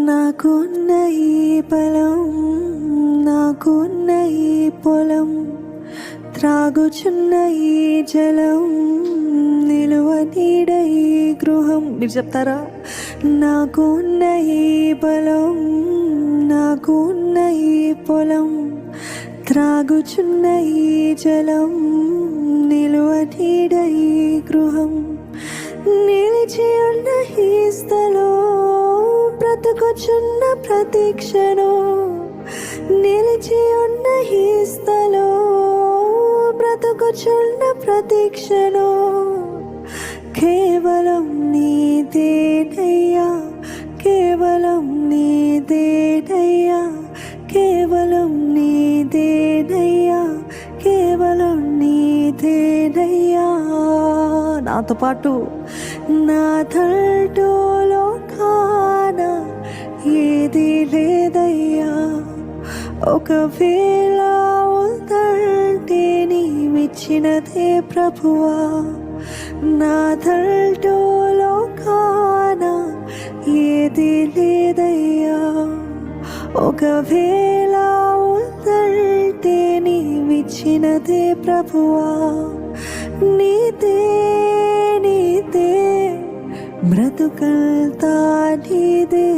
నాకున్న ఈ బలం, నాకున్న ఈ పొలం, త్రాగుచున్న ఈ జలం, నిలువ నీడ ఈ గృహం. మీరు చెప్తారా? నాకున్న ఈ బలం, నాకున్న ఈ పొలం, త్రాగుచున్న ఈ జలం, నిలువ నీడ ఈ గృహం, నిలిచి ఉన్న ఈ స్థలం, బ్రతుకుచున్న ప్రతీక్షను, నిలిచి ఉన్న ఈ స్థలం, బ్రతుకుచున్న ప్రతీక్షను, కేవలం నీదేనయ్యా, కేవలం నీదేనయ్యా, కేవలం నీదేనయ్యా, కేవలం నీదేనయ్యా. నాతో పాటు నా తంటూలో కాన ఏది లేదయ్యా, ఒకవేళ ఉందంటే నీవిచ్చినదే ప్రభువా. నా తంటూలో కాన ఏది లేదయ్యా, ఒకవేళ ఉందంటే నీవిచ్చినదే ప్రభువా. నీదే నీదే బ్రతుకంతా నీదే.